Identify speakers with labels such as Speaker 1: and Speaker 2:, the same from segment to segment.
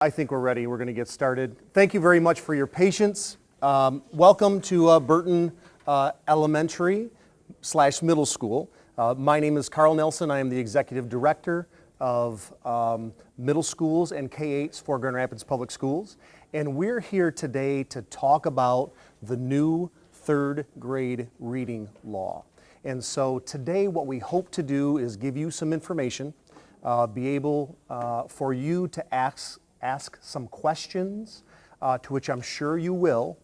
Speaker 1: I think we're ready. We're going to get started. Thank you very much for your patience. Welcome to Burton Elementary / Middle School. My name is Carl Nelson. I am the Executive Director of Middle Schools and K-8s for Grand Rapids Public Schools. And we're here today to talk about the new third grade reading law. And so today what we hope to do is give you some information, be able for you to ask some questions, to which I'm sure you will.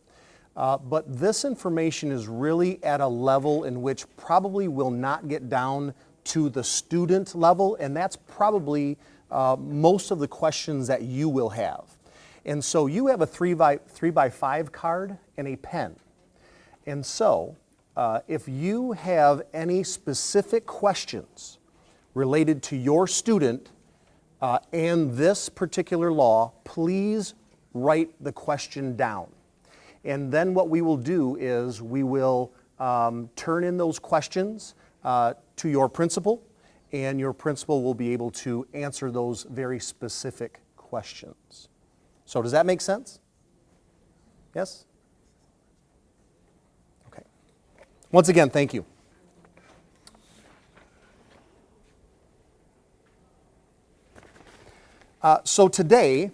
Speaker 1: But this information is really at a level in which probably will not get down to the student level, and that's probably most of the questions that you will have. And so you have a 3x5 card and a pen. And so if you have any specific questions related to your student and this particular law, please write the question down. And then what we will do is we will turn in those questions to your principal, and your principal will be able to answer those very specific questions. So does that make sense? Yes? Okay. Once again, thank you. So today,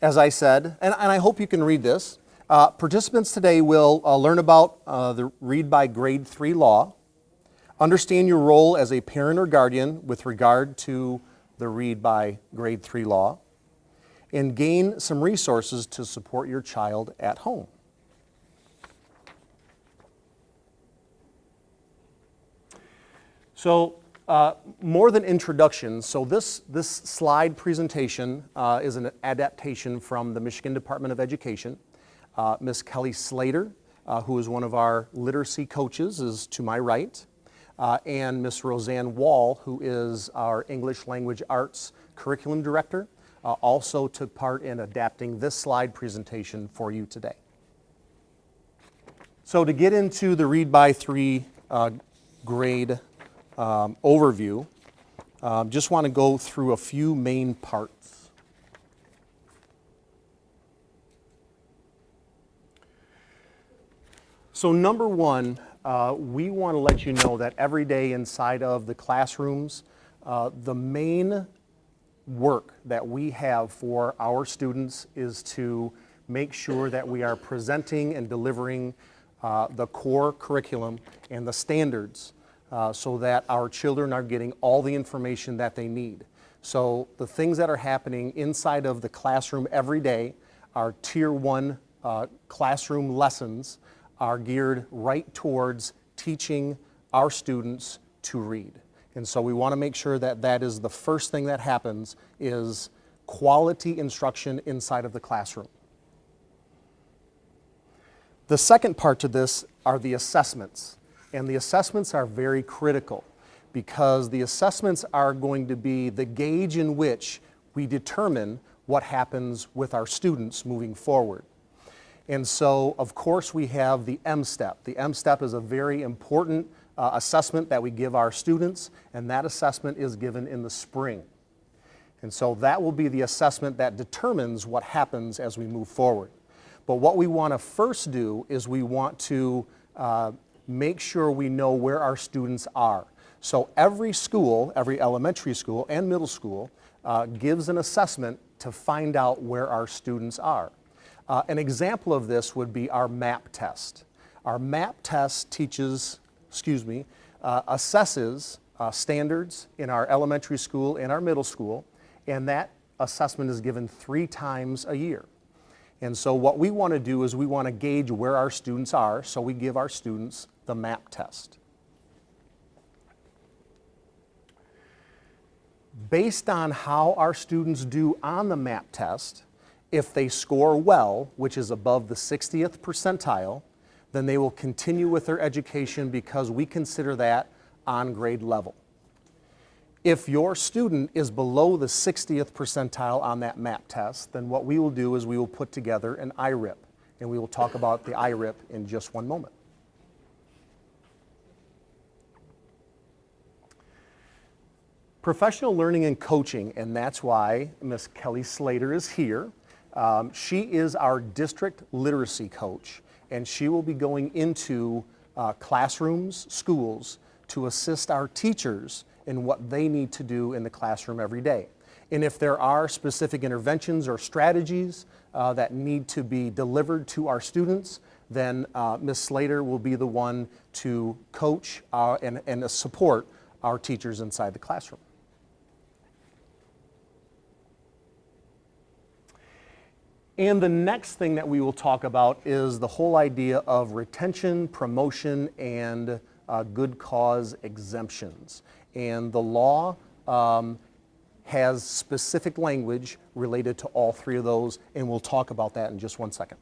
Speaker 1: as I said, and I hope you can read this, participants today will learn about the Read by Grade 3 law, understand your role as a parent or guardian with regard to the Read by Grade 3 law, and gain some resources to support your child at home. So, more than introductions, so this slide presentation is an adaptation from the Michigan Department of Education. Ms. Kelly Slater, who is one of our literacy coaches, is to my right, and Ms. Roseanne Wall, who is our English Language Arts Curriculum Director, also took part in adapting this slide presentation for you today. So to get into the Read by 3 grade overview, just want to go through a few main parts. So number one, we want to let you know that every day inside of the classrooms, the main work that we have for our students is to make sure that we are presenting and delivering the core curriculum and the standards so that our children are getting all the information that they need. So the things that are happening inside of the classroom every day, our Tier 1 classroom lessons are geared right towards teaching our students to read. And so we want to make sure that that is the first thing that happens, is quality instruction inside of the classroom. The second part to this are the assessments. And the assessments are very critical because the assessments are going to be the gauge in which we determine what happens with our students moving forward. And so, of course, we have the M-STEP. The M-STEP is a very important assessment that we give our students, and that assessment is given in the spring. And so that will be the assessment that determines what happens as we move forward. But what we want to first do is we want to make sure we know where our students are. So every school, every elementary school and middle school gives an assessment to find out where our students are. An example of this would be our MAP test. Our MAP test assesses standards in our elementary school and our middle school, and that assessment is given 3 times a year. And so what we want to do is we want to gauge where our students are, so we give our students the MAP test. Based on how our students do on the MAP test, if they score well, which is above the 60th percentile, then they will continue with their education because we consider that on grade level. If your student is below the 60th percentile on that MAP test, then what we will do is we will put together an IRIP, and we will talk about the IRIP in just one moment. Professional learning and coaching, and that's why Miss Kelly Slater is here. She is our district literacy coach, and she will be going into classrooms, schools, to assist our teachers in what they need to do in the classroom every day. And if there are specific interventions or strategies that need to be delivered to our students, then Ms. Slater will be the one to coach and support our teachers inside the classroom. And the next thing that we will talk about is the whole idea of retention, promotion, and good cause exemptions. And the law has specific language related to all three of those, and we'll talk about that in just one second.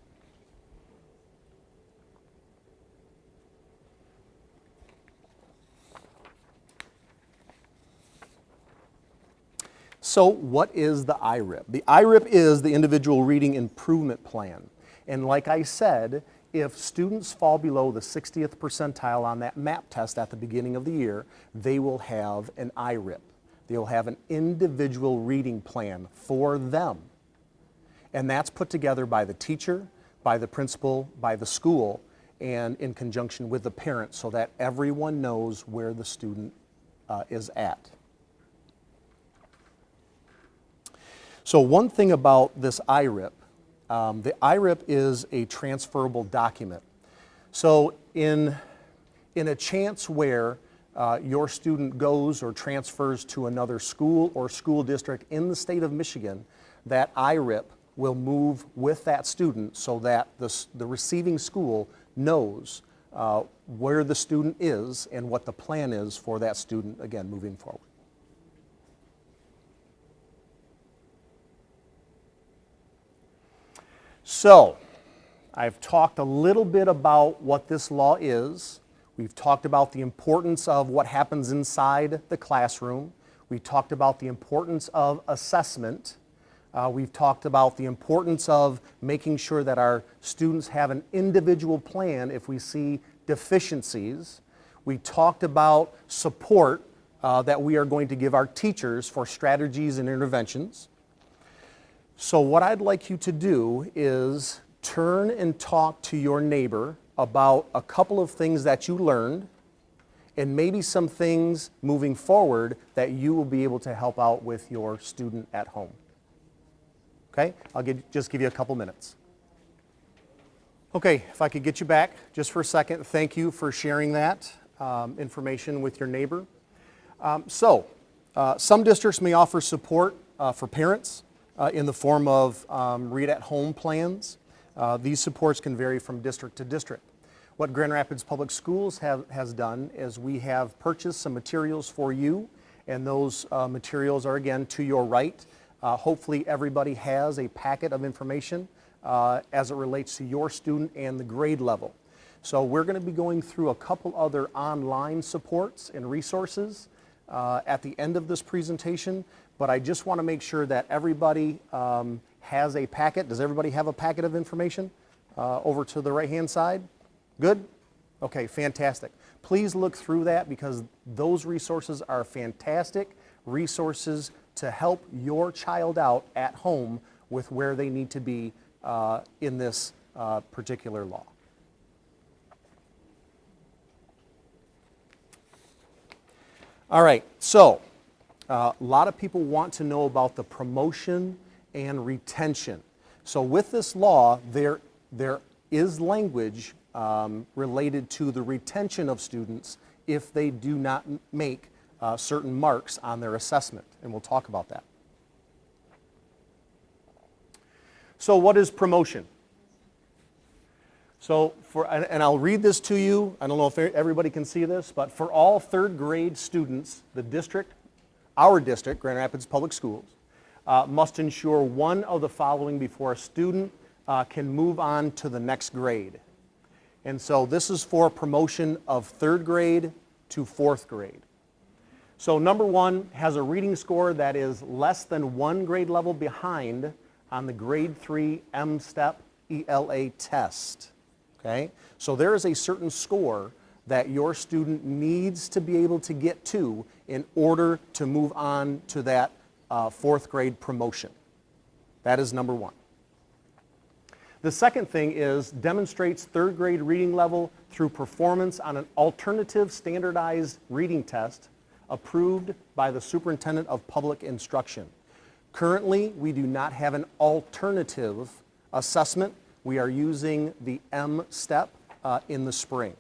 Speaker 1: So what is the IRIP? The IRIP is the Individual Reading Improvement Plan. And like I said, if students fall below the 60th percentile on that MAP test at the beginning of the year, they will have an IRIP. They will have an individual reading plan for them. And that's put together by the teacher, by the principal, by the school, and in conjunction with the parents so that everyone knows where the student is at. So one thing about this IRIP, the IRIP is a transferable document. So in a chance where your student goes or transfers to another school or school district in the state of Michigan, that IRIP will move with that student so that the receiving school knows where the student is and what the plan is for that student, again, moving forward. So, I've talked a little bit about what this law is. We've talked about the importance of what happens inside the classroom. We've talked about the importance of assessment. We've talked about the importance of making sure that our students have an individual plan if we see deficiencies. We talked about support that we are going to give our teachers for strategies and interventions. So what I'd like you to do is turn and talk to your neighbor about a couple of things that you learned and maybe some things moving forward that you will be able to help out with your student at home. Okay, I'll just give you a couple minutes. Okay, if I could get you back just for a second. Thank you for sharing that information with your neighbor. Some districts may offer support for parents in the form of read-at-home plans. These supports can vary from district to district. What Grand Rapids Public Schools has done is we have purchased some materials for you, and those materials are, again, to your right. Hopefully everybody has a packet of information as it relates to your student and the grade level. So we're going to be going through a couple other online supports and resources at the end of this presentation, but I just want to make sure that everybody has a packet. Does everybody have a packet of information over to the right-hand side? Good? Okay, fantastic. Please look through that because those resources are fantastic resources to help your child out at home with where they need to be in this particular law. All right, so a lot of people want to know about the promotion and retention. So with this law, there is language related to the retention of students if they do not make certain marks on their assessment, and we'll talk about that. So what is promotion? So and I'll read this to you. I don't know if everybody can see this, but for all third grade students, our district, Grand Rapids Public Schools, must ensure one of the following before a student can move on to the next grade. And so this is for promotion of third grade to fourth grade. So number one, has a reading score that is less than one grade level behind on the grade 3 M-STEP ELA test. Okay? So there is a certain score that your student needs to be able to get to in order to move on to that fourth grade promotion. That is number one. The second thing is demonstrates third grade reading level through performance on an alternative standardized reading test approved by the Superintendent of Public Instruction. Currently, we do not have an alternative assessment. We are using the M-STEP in the spring.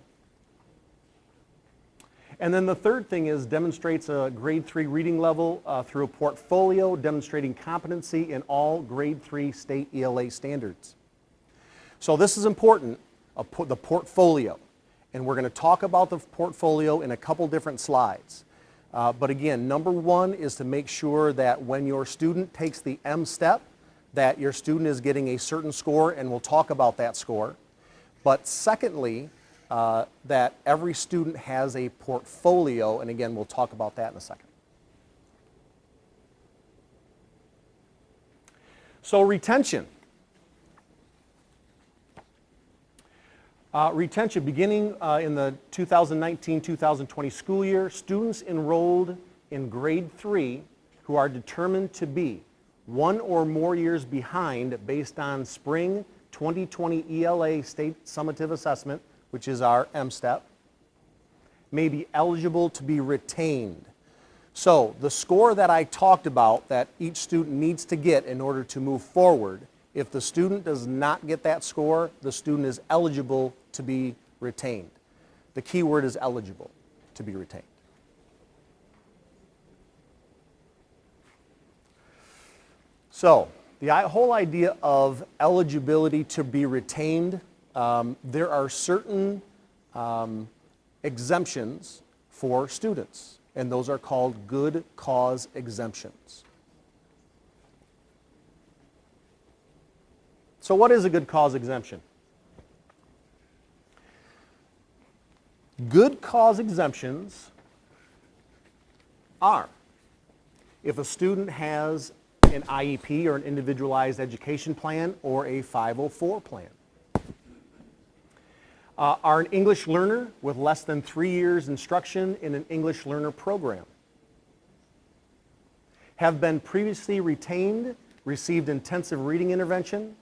Speaker 1: And then the third thing is demonstrates a grade 3 reading level through a portfolio demonstrating competency in all grade 3 state ELA standards. So this is important, the portfolio. And we're going to talk about the portfolio in a couple different slides. But again, number one is to make sure that when your student takes the M-STEP, that your student is getting a certain score, and we'll talk about that score. But secondly, that every student has a portfolio, and again, we'll talk about that in a second. So retention. Retention, beginning in the 2019-2020 school year, students enrolled in grade 3 who are determined to be 1 or more years behind based on spring 2020 ELA state summative assessment, which is our M-STEP, may be eligible to be retained. So the score that I talked about that each student needs to get in order to move forward, if the student does not get that score, the student is eligible to be retained. The key word is eligible to be retained. So the whole idea of eligibility to be retained, there are certain exemptions for students, and those are called good cause exemptions. So what is a good cause exemption? Good cause exemptions are if a student has an IEP or an individualized education plan or a 504 plan. Are an English learner with less than 3 years instruction in an English learner program. Have been previously retained, received intensive reading intervention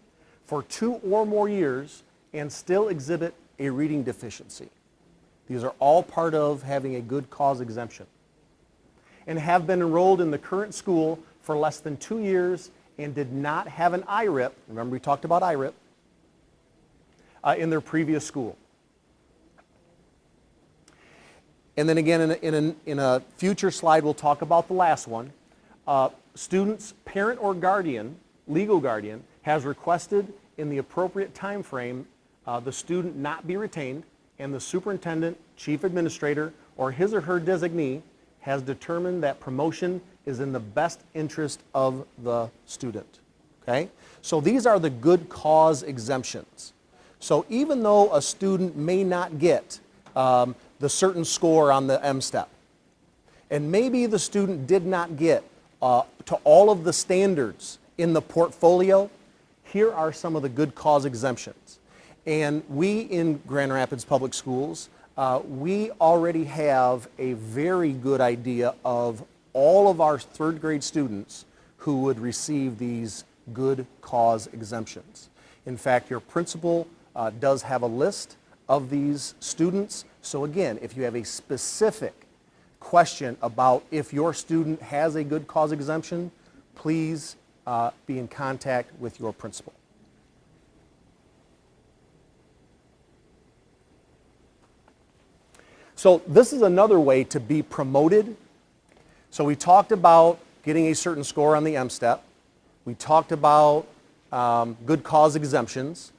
Speaker 1: for 2 or more years and still exhibit a reading deficiency. These are all part of having a good cause exemption. And have been enrolled in the current school for less than 2 years and did not have an IRIP, remember we talked about IRIP, in their previous school. And then again, in a future slide, we'll talk about the last one. Student's parent or guardian, legal guardian, has requested in the appropriate time frame the student not be retained, and the superintendent, chief administrator, or his or her designee has determined that promotion is in the best interest of the student. Okay? So these are the good cause exemptions. So even though a student may not get the certain score on the M-STEP, and maybe the student did not get to all of the standards in the portfolio, here are some of the good cause exemptions. And we in Grand Rapids Public Schools, we already have a very good idea of all of our third grade students who would receive these good cause exemptions. In fact, your principal does have a list of these students. So again, if you have a specific question about if your student has a good cause exemption, please be in contact with your principal. So this is another way to be promoted. So we talked about getting a certain score on the M-STEP. We talked about good cause exemptions.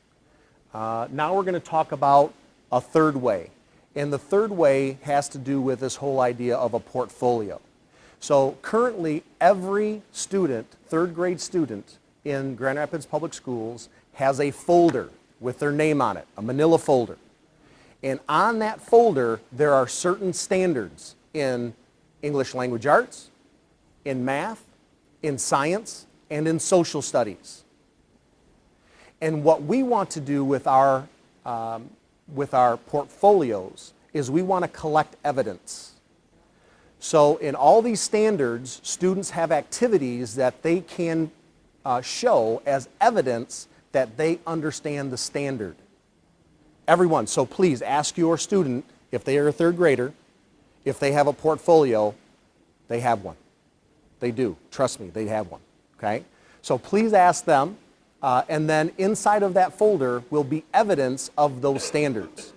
Speaker 1: Now we're going to talk about a third way. And the third way has to do with this whole idea of a portfolio. So currently every student, third grade student in Grand Rapids Public Schools has a folder with their name on it, a manila folder. And on that folder, there are certain standards in English language arts, in math, in science, and in social studies. And what we want to do with our portfolios is we want to collect evidence. So in all these standards, students have activities that they can show as evidence that they understand the standard. Everyone, so please ask your student, if they are a third grader, if they have a portfolio. They have one. They do. Trust me, they have one. Okay? So please ask them, and then inside of that folder will be evidence of those standards.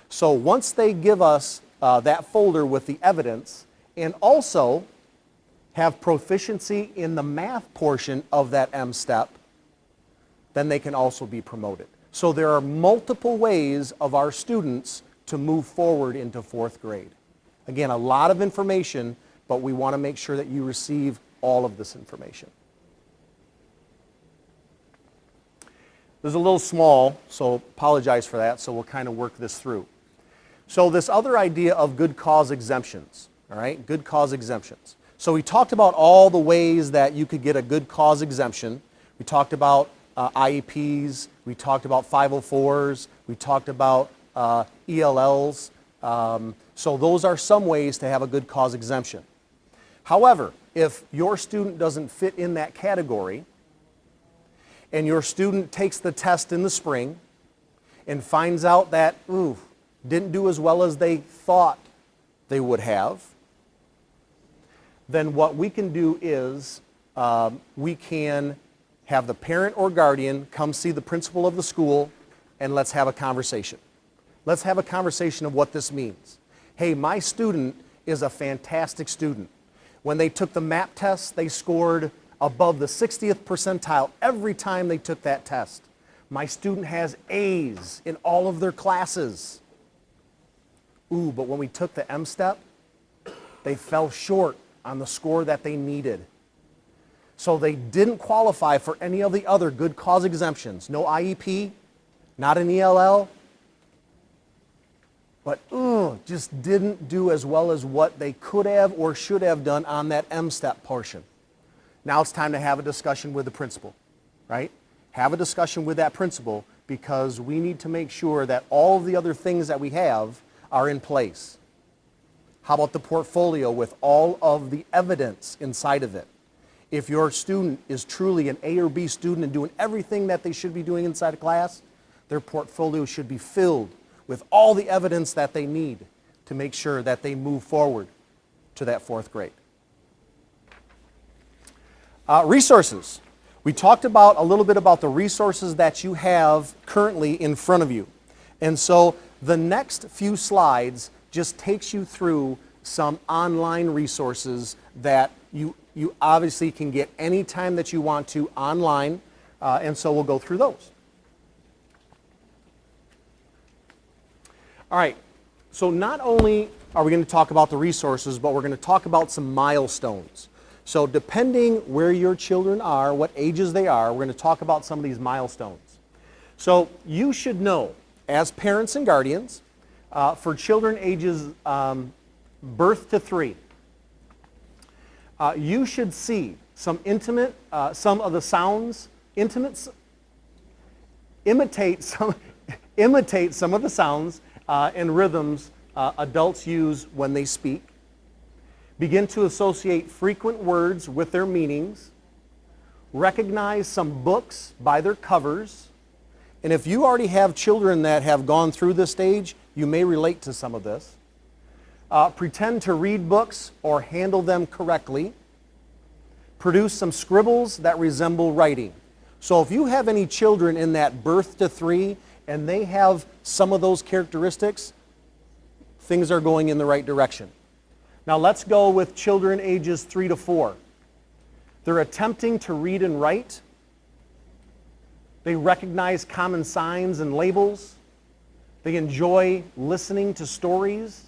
Speaker 1: So once they give us that folder with the evidence, and also have proficiency in the math portion of that M-step, then they can also be promoted. So there are multiple ways of our students to move forward into 4th grade. Again, a lot of information, but we want to make sure that you receive all of this information. This is a little small, so apologize for that, so we'll kind of work this through. So this other idea of good cause exemptions, all right, good cause exemptions. So we talked about all the ways that you could get a good cause exemption. We talked about IEPs, we talked about 504s, we talked about ELLs. So those are some ways to have a good cause exemption. However, if your student doesn't fit in that category, and your student takes the test in the spring and finds out that, didn't do as well as they thought they would have, then what we can do is we can have the parent or guardian come see the principal of the school, and let's have a conversation. Let's have a conversation of what this means. Hey, my student is a fantastic student. When they took the MAP test, they scored above the 60th percentile every time they took that test. My student has A's in all of their classes. But when we took the M-step, they fell short on the score that they needed. So they didn't qualify for any of the other good cause exemptions. No IEP, not an ELL, but just didn't do as well as what they could have or should have done on that M-step portion. Now it's time to have a discussion with the principal, right? Have a discussion with that principal, because we need to make sure that all of the other things that we have are in place. How about the portfolio with all of the evidence inside of it? If your student is truly an A or B student and doing everything that they should be doing inside a class, their portfolio should be filled with all the evidence that they need to make sure that they move forward to that 4th grade. Resources. We talked about a little bit about the resources that you have currently in front of you. And so the next few slides just takes you through some online resources that you obviously can get anytime that you want to online, and so we'll go through those. All right, so not only are we going to talk about the resources, but we're going to talk about some milestones. So depending where your children are, what ages they are, we're going to talk about some of these milestones. So you should know, as parents and guardians, for children ages birth to 3, you should see some some of the sounds, imitate some of the sounds and rhythms adults use when they speak. Begin to associate frequent words with their meanings. Recognize some books by their covers. And if you already have children that have gone through this stage, you may relate to some of this. Pretend to read books or handle them correctly. Produce some scribbles that resemble writing. So if you have any children in that birth to 3 and they have some of those characteristics, things are going in the right direction. Now let's go with children ages 3 to 4. They're attempting to read and write. They recognize common signs and labels. They enjoy listening to stories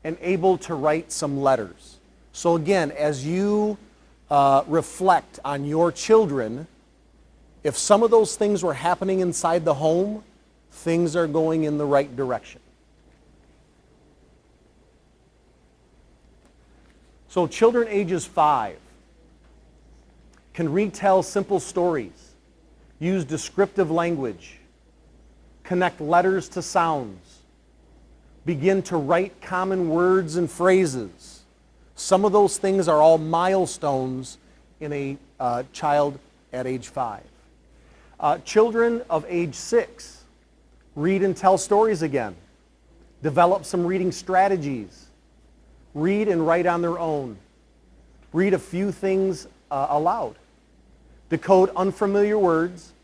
Speaker 1: and able to write some letters. So again, as you reflect on your children, if some of those things were happening inside the home, things are going in the right direction. So children ages 5 can retell simple stories, use descriptive language, connect letters to sounds, begin to write common words and phrases. Some of those things are all milestones in a child at age 5. Children of age 6, read and tell stories again. Develop some reading strategies. Read and write on their own. Read a few things aloud. Decode unfamiliar words.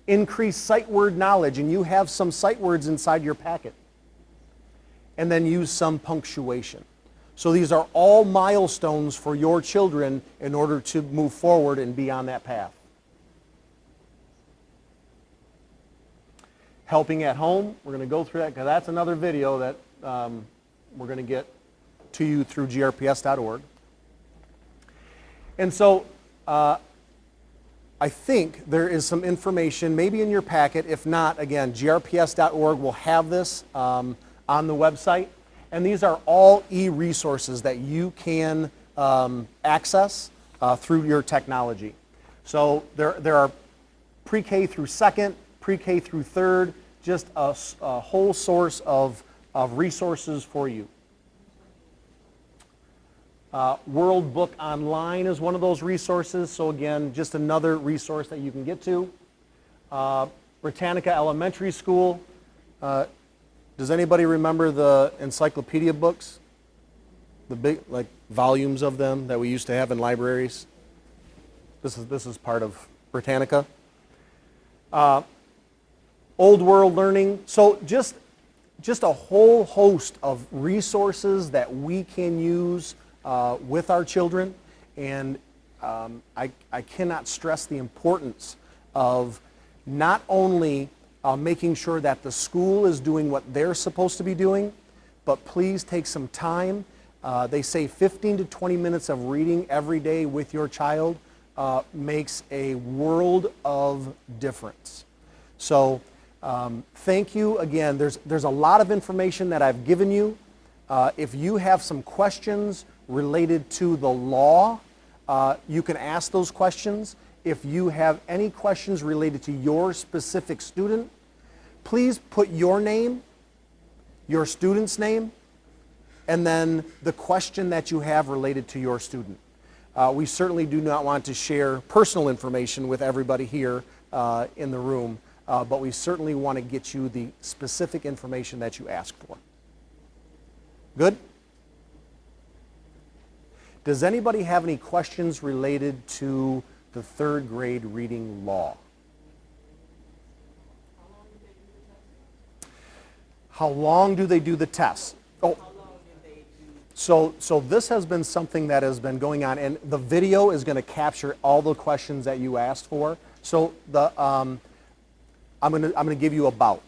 Speaker 1: Increase sight word knowledge, and you have some sight words inside your packet. And then use some punctuation. So these are all milestones for your children in order to move forward and be on that path. Helping at home, we're going to go through that because that's another video that we're going to get to you through grps.org. And so I think there is some information maybe in your packet. If not, again, grps.org will have this on the website. And these are all e-resources that you can access through your technology. So there are pre-K through second, pre-K through third, just a whole source of resources for you. World Book Online is one of those resources. So again, just another resource that you can get to. Britannica Elementary School. Does anybody remember the encyclopedia books? The big, like, volumes of them that we used to have in libraries? This is part of Britannica. Old World Learning. So just a whole host of resources that we can use with our children. And I cannot stress the importance of not only making sure that the school is doing what they're supposed to be doing, but please take some time. They say 15 to 20 minutes of reading every day with your child makes a world of difference. So thank you again. There's a lot of information that I've given you. If you have some questions related to the law, you can ask those questions. If you have any questions related to your specific student, please put your name, your student's name, and then the question that you have related to your student. We certainly do not want to share personal information with everybody here in the room, but we certainly want to get you the specific information that you ask for. Good? Does anybody have any questions related to the third grade reading law? How long do they do the test? Oh, so this has been something that has been going on, and the video is going to capture all the questions that you asked for. So I'm going to give you about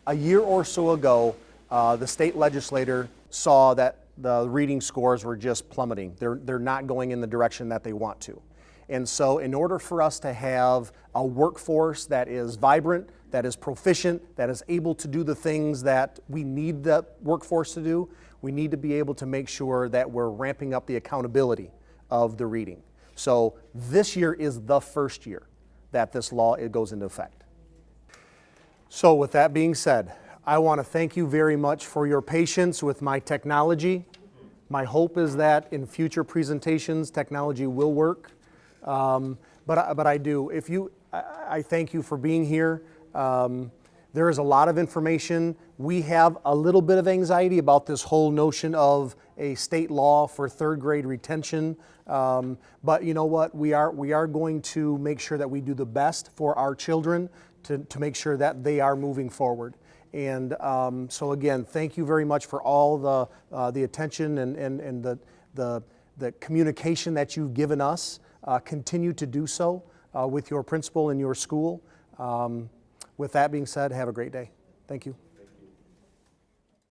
Speaker 1: a year or so ago, the state legislator saw that the reading scores were just plummeting. They're not going in the direction that they want to. And so in order for us to have a workforce that is vibrant, that is proficient, that is able to do the things that we need the workforce to do, we need to be able to make sure that we're ramping up the accountability of the reading. So this year is the first year that this law goes into effect. So with that being said, I want to thank you very much for your patience with my technology. My hope is that in future presentations, technology will work. But I do. I thank you for being here. There is a lot of information. We have a little bit of anxiety about this whole notion of a state law for third grade retention. But you know what? We are going to make sure that we do the best for our children to make sure that they are moving forward. And so again, thank you very much for all the attention and the communication that you've given us. Continue to do so with your principal and your school. With that being said, have a great day. Thank you.